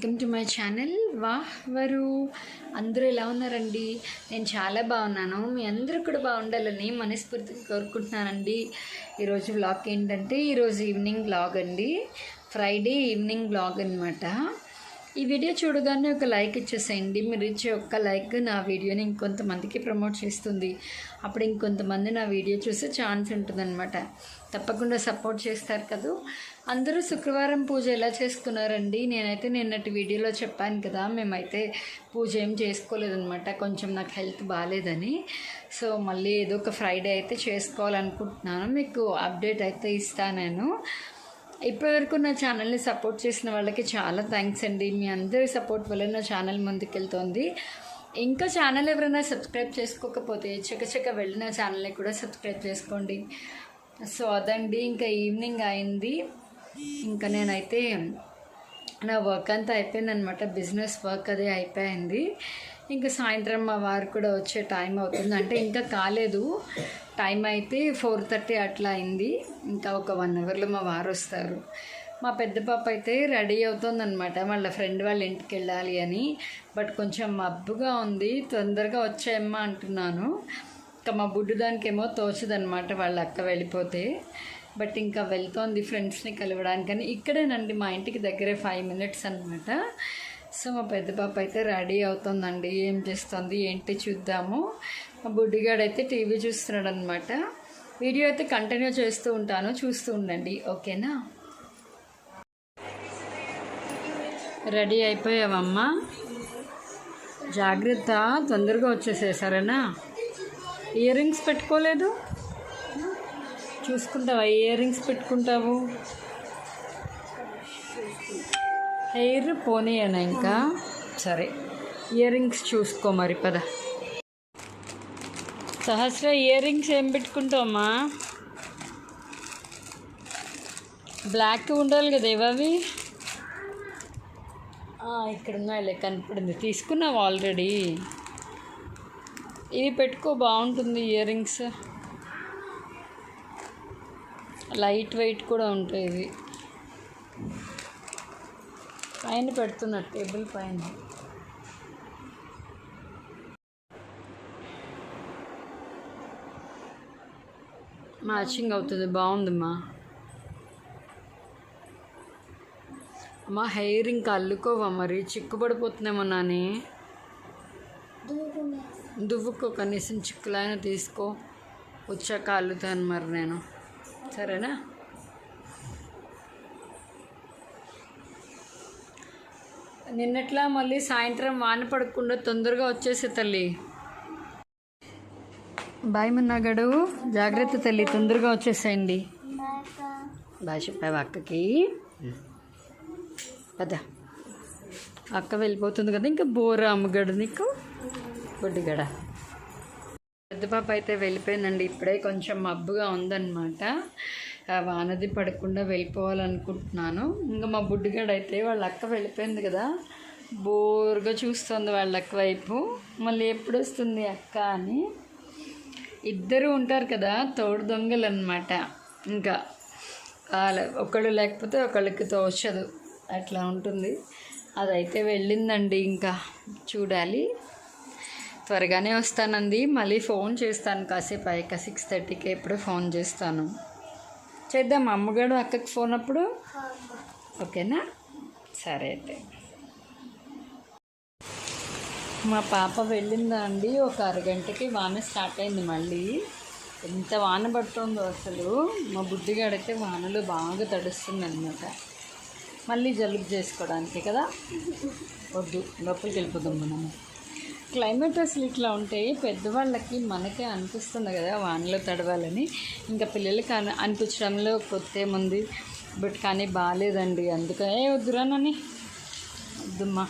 Welcome to my channel వాహ్వరు. అందరూ ఎలా ఉన్నారండి? నేను చాలా బాగున్నాను. మీ అందరూ కూడా బాగుండాలని మనస్ఫూర్తిగా కోరుకుంటున్నానండి. ఈరోజు వ్లాగ్ ఏంటంటే ఈరోజు ఈవినింగ్ వ్లాగ్ అండి, ఫ్రైడే ఈవినింగ్ వ్లాగ్ అనమాట. ఈ వీడియో చూడగానే ఒక లైక్ ఇచ్చేసేయండి. మీరు ఇచ్చే ఒక్క లైక్ నా వీడియోని ఇంకొంతమందికి ప్రమోట్ చేస్తుంది. అప్పుడు ఇంకొంతమంది నా వీడియో చూసే ఛాన్స్ ఉంటుందన్నమాట. తప్పకుండా సపోర్ట్ చేస్తారు కదా. అందరూ శుక్రవారం పూజ ఎలా చేసుకున్నారండి? నేనైతే నిన్నటి వీడియోలో చెప్పాను కదా, మేమైతే పూజ ఏం చేసుకోలేదన్నమాట. కొంచెం నాకు హెల్త్ బాగాలేదని. సో మళ్ళీ ఏదో ఒక ఫ్రైడే అయితే చేసుకోవాలనుకుంటున్నాను. మీకు అప్డేట్ అయితే ఇస్తాను నేను. ఇప్పటివరకు నా ఛానల్ని సపోర్ట్ చేసిన వాళ్ళకి చాలా థ్యాంక్స్ అండి. మీ అందరి సపోర్ట్ వల్ల నా ఛానల్ ముందుకెళ్తోంది. ఇంకా ఛానల్ ఎవరైనా సబ్స్క్రైబ్ చేసుకోకపోతే చకచక వెళ్ళి నా ఛానల్ని కూడా సబ్స్క్రైబ్ చేసుకోండి. సో అదండి, ఇంకా ఈవినింగ్ అయింది. ఇంకా నేనైతే నా వర్క్ అంతా అయిపోయిందనమాట. బిజినెస్ వర్క్ అదే అయిపోయింది. ఇంకా సాయంత్రం మా వారు కూడా వచ్చే టైం అవుతుంది. అంటే ఇంకా కాలేదు, టైం అయితే 4:30 అట్లా అయింది. ఇంకా ఒక 1 అవర్లో మా వారు వస్తారు. మా పెద్ద పాప అయితే రెడీ అవుతుందన్నమాట, వాళ్ళ ఫ్రెండ్ వాళ్ళ ఇంటికి వెళ్ళాలి అని. బట్ కొంచెం మబ్బుగా ఉంది, తొందరగా వచ్చాయమ్మా అంటున్నాను. ఇంకా మా బుడ్డు దానికేమో తోచదనమాట వాళ్ళ అక్క వెళ్ళిపోతే. బట్ ఇంకా వెళ్తోంది ఫ్రెండ్స్ని కలవడానికని. ఇక్కడేనండి, మా ఇంటికి దగ్గరే 5 minutes అనమాట. సో మా పెద్ద పాప అయితే రెడీ అవుతుందండి. ఏం చేస్తుంది ఏంటి చూద్దాము. మా బుడ్డిగాడైతే టీవీ చూస్తున్నాడు అనమాట. వీడియో అయితే కంటిన్యూ చేస్తూ ఉంటాను, చూస్తూ ఉండండి, ఓకేనా? రెడీ అయిపోయావమ్మా? జాగ్రత్త, తొందరగా వచ్చేసేసారేనా? ఇయర్ రింగ్స్ పెట్టుకోలేదు, చూసుకుంటావా? ఇయర్ రింగ్స్ పెట్టుకుంటావు, హెయిర్ పోనీయనా ఇంకా? సరే, ఇయర్ రింగ్స్ చూసుకో మరి. పద సహస్ర, ఇయర్ రింగ్స్ ఏం పెట్టుకుంటావమ్మా? బ్లాక్ ఉండాలి కదా ఇవి. ఇక్కడ ఉన్నాయిలే, కనపడింది, తీసుకున్నావు ఆల్రెడీ. ఇవి పెట్టుకో, బాగుంటుంది ఇయర్ రింగ్స్. లైట్ వెయిట్ కూడా ఉంటాయి ఇవి. పైన పెడుతున్నా, టేబుల్ పైన. మ్యాచింగ్ అవుతుంది, బాగుందమ్మా. అమ్మా హెయిర్ ఇంకా అల్లుకోవా మరి, చిక్కుపడిపోతుందేమో నాని. దువ్వుకో, కనీసం చిక్కులైనా తీసుకో, వచ్చాక అల్లుతాను మరి నేను, సరేనా? నిన్నట్లా మళ్ళీ సాయంత్రం వాన పడకుండా తొందరగా వచ్చేసే తల్లి. బాయ్ మున్నాగడు, జాగ్రత్త తల్లి, తొందరగా వచ్చేసేయండి. బాయ్ చెప్పావు అక్కకి? కదా అక్క వెళ్ళిపోతుంది కదా, ఇంకా బోరా అమ్మగడు నీకు, బొడ్డిగడ. పెద్ద పాప అయితే వెళ్ళిపోయిందండి. ఇప్పుడే కొంచెం మబ్బుగా ఉందన్నమాట, వానది పడకుండా వెళ్ళిపోవాలనుకుంటున్నాను. ఇంకా మా బుడ్డిగాడు అయితే వాళ్ళ అక్క వెళ్ళిపోయింది కదా, బోర్గా చూస్తుంది వాళ్ళ అక్క వైపు. మళ్ళీ ఎప్పుడు వస్తుంది అక్క అని. ఇద్దరు ఉంటారు కదా, తోడు దొంగలు అన్నమాట. ఇంకా ఒకళ్ళు లేకపోతే ఒకళ్ళకి తోచదు, అట్లా ఉంటుంది. అదైతే వెళ్ళిందండి, ఇంకా చూడాలి. త్వరగానే వస్తానంది. మళ్ళీ ఫోన్ చేస్తాను కాసేపు అయ్యాక, 6:30కి ఎప్పుడు ఫోన్ చేస్తాను. చేద్దాం అమ్మగాడు అక్కకి ఫోన్ అప్పుడు, ఓకేనా? సరే అయితే. మా పాప వెళ్ళిందా అండి, ఒక అరగంటకి వాన స్టార్ట్ అయింది మళ్ళీ. ఎంత వాన పడుతుందో అసలు. మా బుడ్డిగాడైతే వానలో బాగా తడుస్తుంది అనమాట. మళ్ళీ జలుబు చేసుకోవడానికి కదా, వద్దు, లోపలికి వెళ్ళిపోదాం మనము. క్లైమేట్ అసలు ఇట్లా ఉంటే పెద్దవాళ్ళకి మనకే అనిపిస్తుంది కదా వానలో తడవాలని. ఇంకా పిల్లలకి అనిపించడంలో కొత్తేముంది, బట్ కానీ బాగాలేదండి. అందుకనే వద్దురానని, వద్దుమ్మా.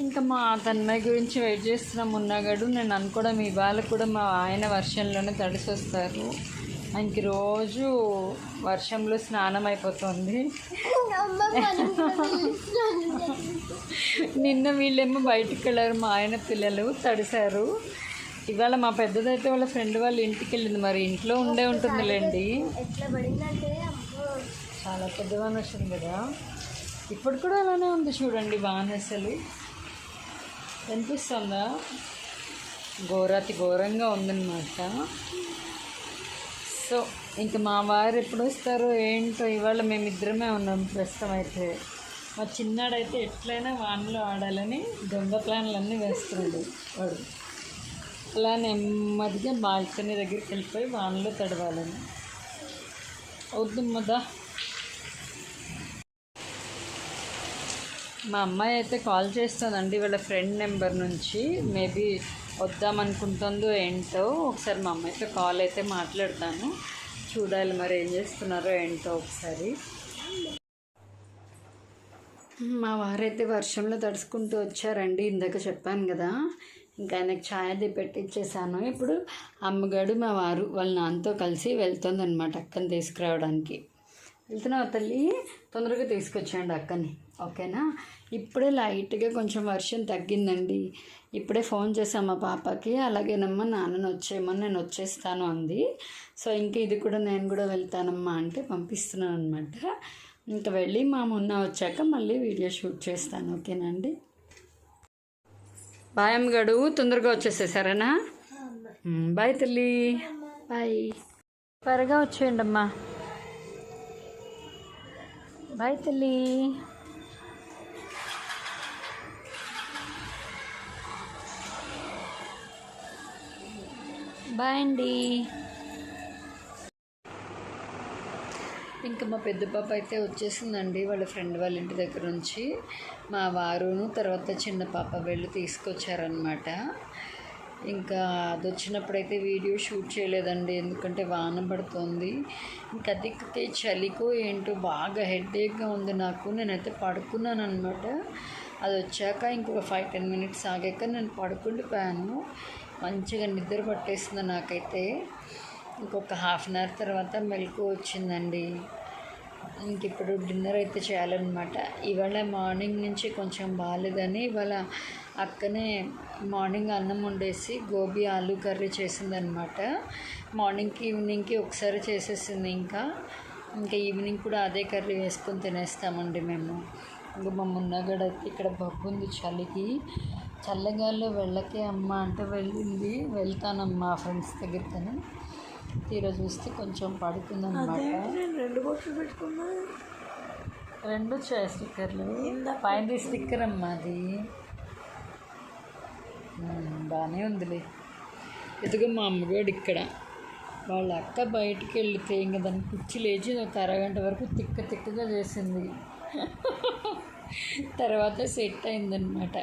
ఇంకా మా తన్మయ్య గురించి వెయిట్ చేస్తున్నాం ఉన్నాగాడు. నేను అనుకోవడం ఇవాళ కూడా మా ఆయన వర్షంలోనే తడిసి వస్తారు. ఆయనకి రోజు వర్షంలో స్నానం అయిపోతుంది. నిన్న వీళ్ళేమో బయటికి వెళ్ళారు, మా ఆయన పిల్లలు తడిశారు. ఇవాళ మా పెద్దదైతే వాళ్ళ ఫ్రెండ్ వాళ్ళ ఇంటికి వెళ్ళింది, మరి ఇంట్లో ఉండే ఉంటుందిలేండి. చాలా పెద్దవాళ్ళు వచ్చింది కదా. ఇప్పుడు కూడా అలానే ఉంది చూడండి వాన. అసలు కనిపిస్తుందా? ఘోరాతి ఘోరంగా ఉందన్నమాట. సో ఇంక మా వారు ఎప్పుడు వస్తారో ఏంటో. ఇవాళ మేమిద్దరమే ఉన్నాం ప్రస్తుతం. అయితే మా చిన్నాడైతే ఎట్లయినా వానలో ఆడాలని దొంగ ప్లాన్లన్నీ వేస్తున్నాడు వాడు. అలా నెమ్మదిగా బాల్కనీ దగ్గరికి వెళ్ళిపోయి వానలో తడవాలని. అవుతుందా? మా అమ్మాయి అయితే కాల్ చేస్తుందండి వాళ్ళ ఫ్రెండ్ నెంబర్ నుంచి. మేబీ వద్దామనుకుంటుందో ఏంటో. ఒకసారి మా అమ్మాయితో కాల్ అయితే మాట్లాడతాను. చూడాలి మరి ఏం చేస్తున్నారో ఏంటో ఒకసారి. మా వారైతే వర్షంలో తడుచుకుంటూ వచ్చారండి. ఇందాక చెప్పాను కదా, ఇంకా ఆయనకు ఛాయ్ అది పెట్టించేసాను. ఇప్పుడు అమ్మగాడు మా వారు వాళ్ళ నాన్నతో కలిసి వెళ్తుందనమాట అక్కని తీసుకురావడానికి. వెళ్తున్నావు తల్లి? తొందరగా తీసుకొచ్చేయండి అక్కని, ఓకేనా? ఇప్పుడే లైట్గా కొంచెం వర్షం తగ్గిందండి. ఇప్పుడే ఫోన్ చేసాం మా పాపకి. అలాగేనమ్మా నాన్నని వచ్చేయమని, నేను వచ్చేస్తాను అంది. సో ఇంక ఇది కూడా నేను కూడా వెళ్తానమ్మా అంటే పంపిస్తున్నాను అనమాట. ఇంకా వెళ్ళి మా మొన్న వచ్చాక మళ్ళీ వీడియో షూట్ చేస్తాను, ఓకేనా అండి? బాయ్ అమ్మగాడు, తొందరగా వచ్చేసేసారేనా? బాయ్ తల్లి, బాయ్. త్వరగా వచ్చేయండి అమ్మా. బాయ్ తల్లి. బాయ్ అండి. ఇంకా మా పెద్ద పాప అయితే వచ్చేసిందండి వాళ్ళ ఫ్రెండ్ వాళ్ళ ఇంటి దగ్గర నుంచి. మా వారును తర్వాత చిన్న పాప వెళ్ళి తీసుకొచ్చారనమాట. ఇంకా అది వచ్చినప్పుడైతే వీడియో షూట్ చేయలేదండి, ఎందుకంటే వాన పడుతుంది. ఇంకా అదికే చలికో ఏంటో బాగా హెడేక్గా ఉంది నాకు. నేనైతే పడుకున్నాను అనమాట. అది వచ్చాక ఇంకొక 5-10 మినిట్స్ ఆగాక నేను పడుకుండిపోయాను. మంచిగా నిద్ర పట్టేస్తుంది నాకైతే. ఇంకొక హాఫ్ అన్ అవర్ తర్వాత మెలకు వచ్చిందండి. ఇంక ఇప్పుడు డిన్నర్ అయితే చేయాలన్నమాట. ఇవాళ మార్నింగ్ నుంచి కొంచెం బాగాలేదని ఇవాళ అక్కనే మార్నింగ్ అన్నం వండేసి గోబీ ఆలూ కర్రీ చేసిందనమాట. మార్నింగ్కి ఈవినింగ్కి ఒకసారి చేసేసింది. ఇంకా ఈవినింగ్ కూడా అదే కర్రీ వేసుకొని తినేస్తామండి మేము. ఇంకా మా మున్నగడ ఇక్కడ బొబ్బు ఉంది చలికి. చల్లగాల్లో వెళ్ళకే అమ్మ అంటే వెళ్ళింది. వెళ్తానమ్మా ఫ్రెండ్స్ దగ్గరికని. తీరా చూస్తే కొంచెం పడుకుందన్నమాట. 2 బొట్లు పెట్టుకున్నా, 2 చాయ్ స్టిక్కర్లు. పైన స్టిక్కర్ అమ్మా అది. బాగానే ఉందిలే. ఎదుగు మా అమ్మగాడు ఇక్కడ. వాళ్ళ అక్క బయటికి వెళ్తే ఇంకా దాన్ని కుర్చీ లేచి ఒక అరగంట వరకు తిక్కగా చేసింది. తర్వాత సెట్ అయిందనమాట.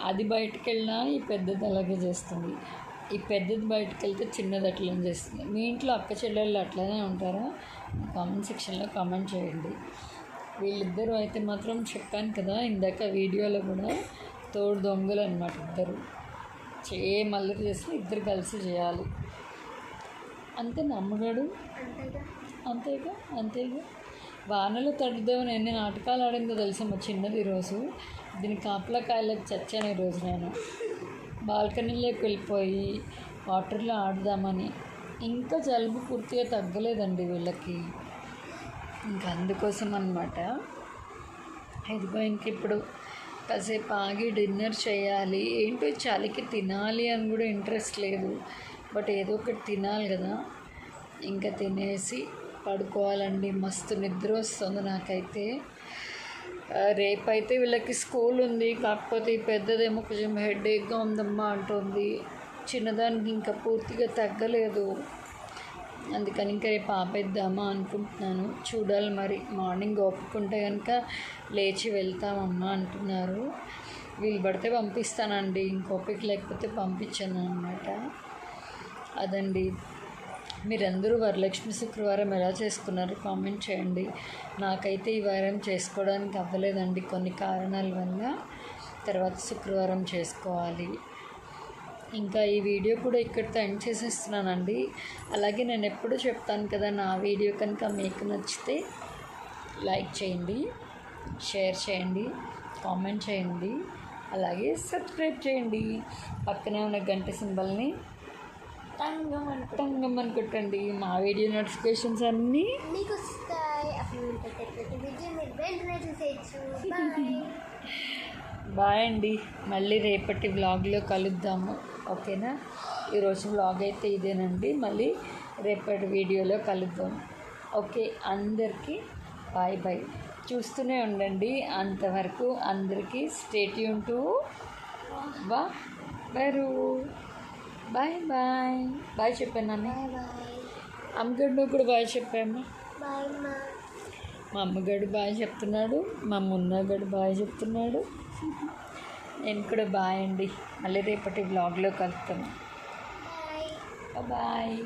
అది బయటికి వెళ్ళినా ఈ పెద్దది అలాగే చేస్తుంది. ఈ పెద్దది బయటకు వెళ్తే చిన్నది అట్లనే చేస్తుంది. మీ ఇంట్లో అక్క చెల్లెళ్ళు అట్లనే ఉంటారా? కామెంట్ సెక్షన్లో కామెంట్ చేయండి. వీళ్ళిద్దరూ అయితే మాత్రం చెప్పాను కదా ఇందాక వీడియోలో కూడా, తోడు దొంగలు అనమాట ఇద్దరు. మల్లరి చేసి ఇద్దరు కలిసి చేయాలి. అంతే నమ్మగాడు. అంతేగా. వానలో తడుద్దామని ఎన్ని నాటకాలు ఆడిందో తెలుసా మా చిన్నది. ఈరోజు దీని కాపలా కాయలకు చచ్చాను. ఈరోజు నేను బాల్కనీలోకి వెళ్ళిపోయి వాటర్లో ఆడదామని. ఇంకా జలుబు పూర్తిగా తగ్గలేదండి వీళ్ళకి. ఇంకా అందుకోసం అనమాట. ఇదిగో ఇంక ఇప్పుడు కాసేపు ఆగి డిన్నర్ చేయాలి. ఏంటో చలికి తినాలి అని కూడా ఇంట్రెస్ట్ లేదు, బట్ ఏదో ఒకటి తినాలి కదా. ఇంకా తినేసి పడుకోవాలండి. మస్తు నిద్ర వస్తుంది నాకైతే. రేపైతే వీళ్ళకి స్కూల్ ఉంది. కాకపోతే ఈ పెద్దదేమో కొంచెం హెడేక్గా ఉందమ్మా అంటుంది. చిన్నదానికి ఇంకా పూర్తిగా తగ్గలేదు. అందుకని ఇంకా రేపు ఆపేద్దామా అనుకుంటున్నాను. చూడాలి మరి. మార్నింగ్ ఒప్పుకుంటే కనుక లేచి వెళ్తామమ్మా అంటున్నారు. వీళ్ళు పడితే పంపిస్తానండి, ఇంకొకటి లేకపోతే పంపించాను అనమాట. అదండి. మీరందరూ వరలక్ష్మి శుక్రవారం ఎలా చేసుకున్నారు కామెంట్ చేయండి. నాకైతే ఈ వారం చేసుకోవడానికి అవ్వలేదండి కొన్ని కారణాల వల్ల. తర్వాత శుక్రవారం చేసుకోవాలి. ఇంకా ఈ వీడియో కూడా ఇక్కడితో ఎండ్ చేసేస్తున్నానండి. అలాగే నేను ఎప్పుడూ చెప్తాను కదా, నా వీడియో కనుక మీకు నచ్చితే లైక్ చేయండి, షేర్ చేయండి, కామెంట్ చేయండి, అలాగే సబ్స్క్రైబ్ చేయండి. పక్కనే ఉన్న గంట సింబల్ని టంగమని కొట్టండి. మా వీడియో నోటిఫికేషన్స్ అన్నీ మీకు వస్తాయి. బాయ్ అండి. మళ్ళీ రేపటి వ్లాగ్లో కలుద్దాము. ఓకేనా? ఈరోజు వ్లాగ్ అయితే ఇదేనండి. మళ్ళీ రేపటి వీడియోలో కలుద్దాం. ఓకే, అందరికీ బాయ్ బాయ్. చూస్తూనే ఉండండి. అంతవరకు అందరికీ స్టే ట్యూన్ టు వరు. Bye bye. బాయ్ చెప్పాను అన్న. అమ్మగడు నువ్వు కూడా బాయ్ చెప్పామ్మా. మా అమ్మగాడు బాయ్ చెప్తున్నాడు, మా మున్నగాడు బాయ్ చెప్తున్నాడు. నేను కూడా బాయ్ అండి. మళ్ళీ రేపటి వ్లాగ్లో కలుస్తాను. బాయ్.